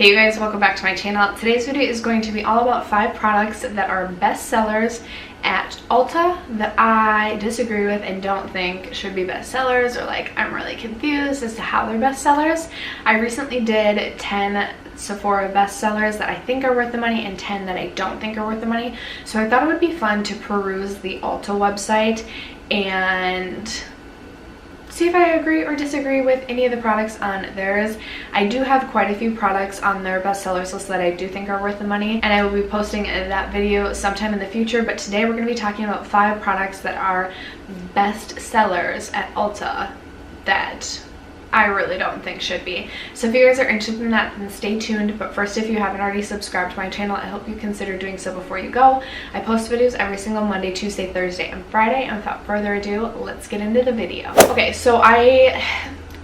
Hey you guys, welcome back to my channel. Today's video is going to be all about 5 products that are best sellers at Ulta that I disagree with and don't think should be best sellers, or like I'm really confused as to how they're best sellers. I recently did 10 Sephora best sellers that I think are worth the money and 10 that I don't think are worth the money. So I thought it would be fun to peruse the Ulta website and see if I agree or disagree with any of the products on theirs. I do have quite a few products on their bestsellers list that I do think are worth the money, and I will be posting that video sometime in the future. But today we're going to be talking about 5 products that are best sellers at Ulta that I really don't think should be. So if you guys are interested in that, then stay tuned. But first, if you haven't already subscribed to my channel, I hope you consider doing so before you go. I post videos every single Monday, Tuesday, Thursday, and Friday. And without further ado, let's get into the video. Okay, so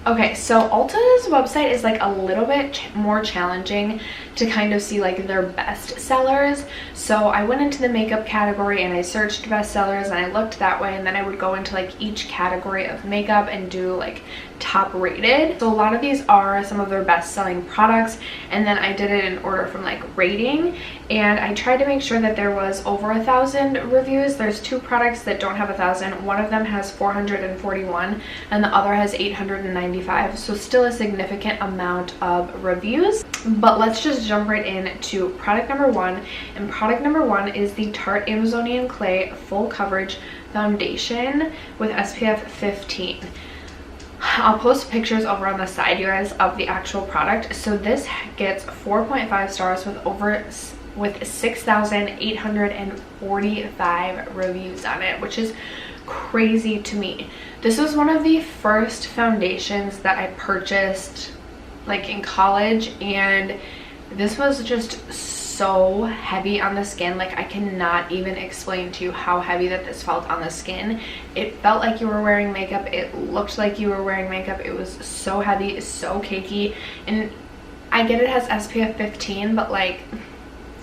Ulta's website is like a little bit more challenging to kind of see like their best sellers. So I went into the makeup category and I searched best sellers and I looked that way, and then I would go into like each category of makeup and do like top rated. So a lot of these are some of their best selling products, and then I did it in order from like rating, and I tried to make sure that there was over 1,000 reviews. There's 2 products that don't have 1,000. One of them has 441 and the other has 895, so still a significant amount of reviews. But let's just jump right into product number 1, and product number 1 is the Tarte Amazonian Clay Full Coverage Foundation with SPF 15. I'll post pictures over on the side, you guys, of the actual product. So this gets 4.5 stars with 6,845 reviews on it, which is crazy to me. This was one of the first foundations that I purchased like in college, and this was just so heavy on the skin. Like I cannot even explain to you how heavy that this felt on the skin. It felt like you were wearing makeup. It looked like you were wearing makeup. It was so heavy, so cakey. And I get it has SPF 15, but like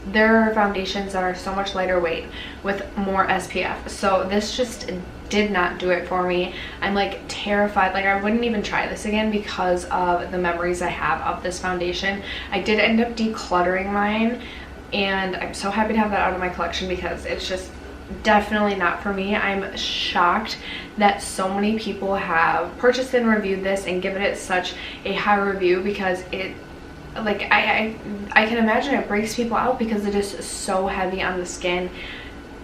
there are foundations that are so much lighter weight with more SPF. So this just did not do it for me. I'm like terrified. Like I wouldn't even try this again because of the memories I have of this foundation. I did end up decluttering mine, and I'm so happy to have that out of my collection because it's just definitely not for me. I'm shocked that so many people have purchased and reviewed this and given it such a high review, because it, like, I can imagine it breaks people out because it is so heavy on the skin.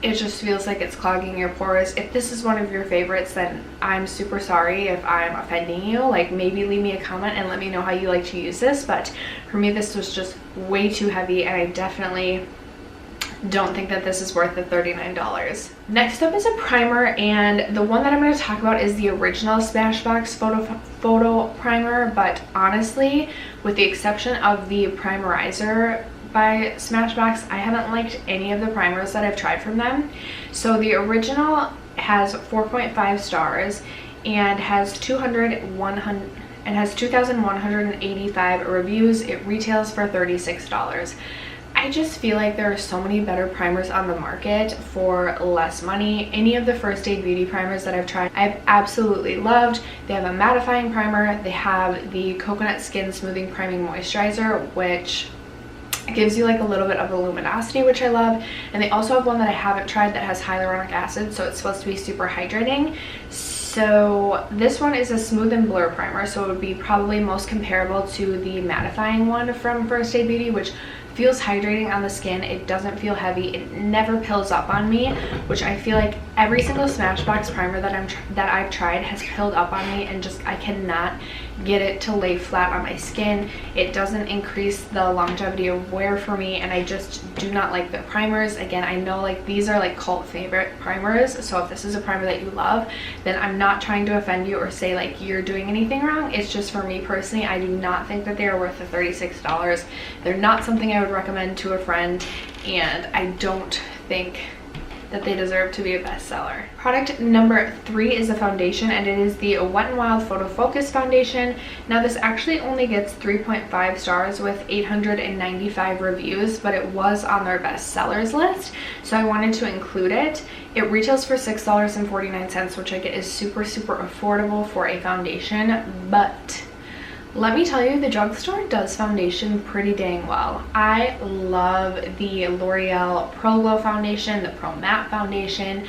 It just feels like it's clogging your pores. If this is one of your favorites, then I'm super sorry if I'm offending you. Like maybe leave me a comment and let me know how you like to use this. But for me, this was just way too heavy, and I definitely don't think that this is worth the $39. Next up is a primer, and the one that I'm going to talk about is the original Smashbox photo primer. But honestly, with the exception of the primerizer by Smashbox, I haven't liked any of the primers that I've tried from them. So the original has 4.5 stars and has 2,185 reviews. It retails for $36. I just feel like there are so many better primers on the market for less money. Any of the First Aid Beauty primers that I've tried, I've absolutely loved. They have a mattifying primer. They have the Coconut Skin Smoothing Priming Moisturizer, which gives you like a little bit of a luminosity, which I love. And they also have one that I haven't tried that has hyaluronic acid, so it's supposed to be super hydrating. So this one is a smooth and blur primer, so it would be probably most comparable to the mattifying one from First Aid Beauty, which feels hydrating on the skin. It doesn't feel heavy. It never pills up on me, which I feel like every single Smashbox primer that I've tried has pilled up on me, and just I cannot get it to lay flat on my skin. It doesn't increase the longevity of wear for me, and I just do not like the primers. Again, I know like these are like cult favorite primers, so if this is a primer that you love, then I'm not trying to offend you or say like you're doing anything wrong. It's just for me personally, I do not think that they are worth the $36. They're not something I would recommend to a friend, and I don't think that they deserve to be a bestseller. Product number 3 is a foundation, and it is the Wet n Wild Photo Focus Foundation. Now this actually only gets 3.5 stars with 895 reviews, but it was on their bestsellers list, so I wanted to include it. It retails for $6.49, which I get is super affordable for a foundation, but Let me tell you, the drugstore does foundation pretty dang well. I love the L'Oreal Pro Glow foundation, the Pro Matte foundation.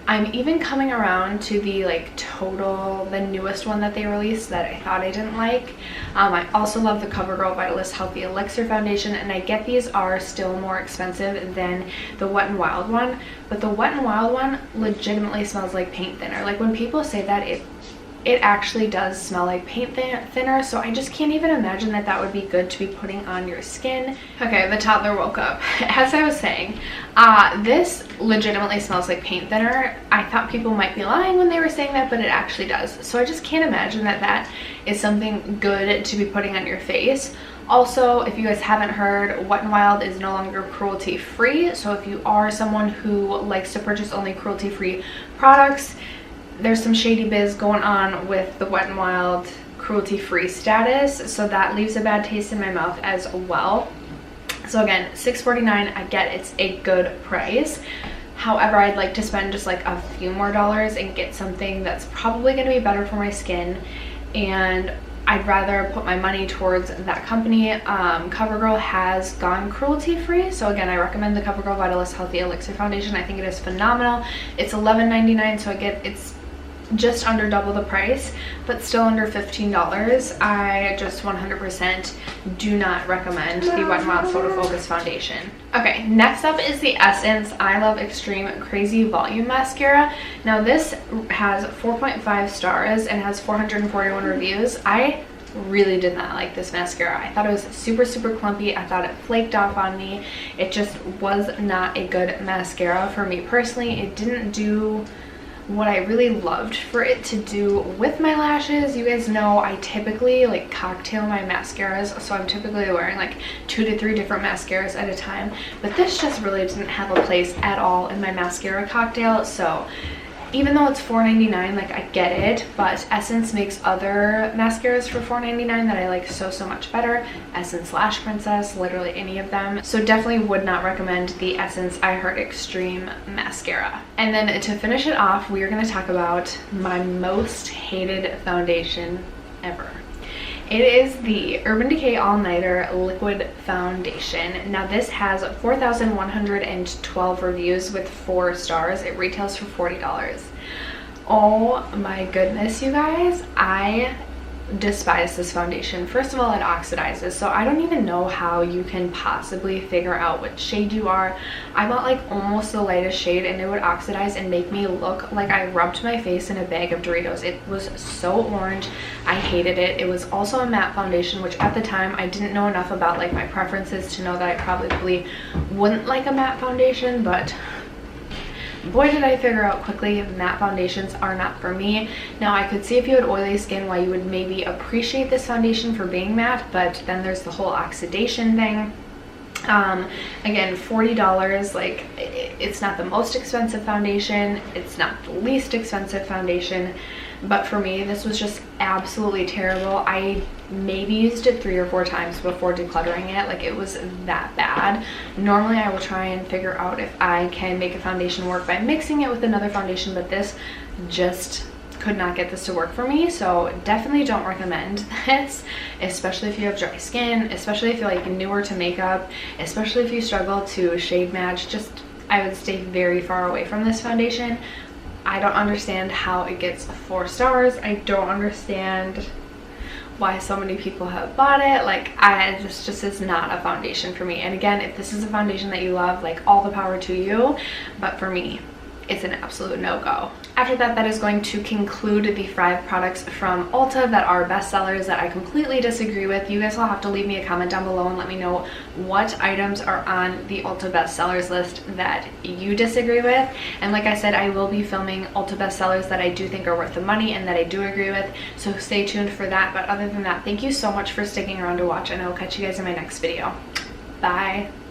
I'm even coming around to the the newest one that they released that I thought I didn't like. I also love the CoverGirl Vitalist Healthy Elixir foundation, and I get these are still more expensive than the Wet n Wild one, but the Wet n Wild one legitimately smells like paint thinner. Like, when people say that, it actually does smell like paint thinner, so I just can't even imagine that that would be good to be putting on your skin. Okay, the toddler woke up. As I was saying, this legitimately smells like paint thinner. I thought people might be lying when they were saying that, but it actually does. So I just can't imagine that that is something good to be putting on your face. Also, if you guys haven't heard, Wet n Wild is no longer cruelty-free, so if you are someone who likes to purchase only cruelty-free products, there's some shady biz going on with the Wet n Wild cruelty-free status, so that leaves a bad taste in my mouth as well. So again, $6.49, I get it's a good price. However, I'd like to spend just like a few more dollars and get something that's probably going to be better for my skin, and I'd rather put my money towards that company. CoverGirl has gone cruelty-free, so again, I recommend the CoverGirl Vitalist Healthy Elixir foundation. I think it is phenomenal. It's $11.99, so it's just under double the price, but still under $15. I just 100% do not recommend the Wet n Wild Photo Focus foundation. Okay, next up is the Essence I Love Extreme Crazy Volume Mascara. Now this has 4.5 stars and has 441 reviews. I really did not like this mascara. I thought it was super clumpy. I thought it flaked off on me. It just was not a good mascara for me personally. It didn't do what I really loved for it to do with my lashes. You guys know I typically cocktail my mascaras, so I'm typically wearing 2 to 3 different mascaras at a time, but this just really didn't have a place at all in my mascara cocktail. So even though it's $4.99, I get it, but Essence makes other mascaras for $4.99 that I like so much better. Essence Lash Princess, literally any of them. So definitely would not recommend the Essence I Heart Extreme mascara. And then to finish it off, we are going to talk about my most hated foundation ever. It is the Urban Decay All Nighter Liquid Foundation. Now this has 4,112 reviews with 4 stars. It retails for $40. Oh my goodness, you guys. I despise this foundation. First of all, it oxidizes, so I don't even know how you can possibly figure out what shade you are. I bought almost the lightest shade, and it would oxidize and make me look like I rubbed my face in a bag of Doritos. It was so orange. I hated it. It was also a matte foundation, which at the time I didn't know enough about my preferences to know that I probably wouldn't like a matte foundation, but boy did I figure out quickly matte foundations are not for me. Now I could see if you had oily skin why you would maybe appreciate this foundation for being matte, but then there's the whole oxidation thing. Again, $40, it's not the most expensive foundation, it's not the least expensive foundation, but for me this was just absolutely terrible. I maybe used it 3 or 4 times before decluttering it. It was that bad. Normally I will try and figure out if I can make a foundation work by mixing it with another foundation, but this just could not get this to work for me, so definitely don't recommend this, especially if you have dry skin, especially if you're newer to makeup, especially if you struggle to shade match. Just, I would stay very far away from this foundation. I don't understand how it gets 4 stars. I don't understand why so many people have bought it. This just is not a foundation for me. And again, if this is a foundation that you love, all the power to you, but for me, it's an absolute no-go. After that, that is going to conclude the 5 products from Ulta that are bestsellers that I completely disagree with. You guys will have to leave me a comment down below and let me know what items are on the Ulta bestsellers list that you disagree with. And like I said, I will be filming Ulta bestsellers that I do think are worth the money and that I do agree with, so stay tuned for that. But other than that, thank you so much for sticking around to watch, and I will catch you guys in my next video. Bye.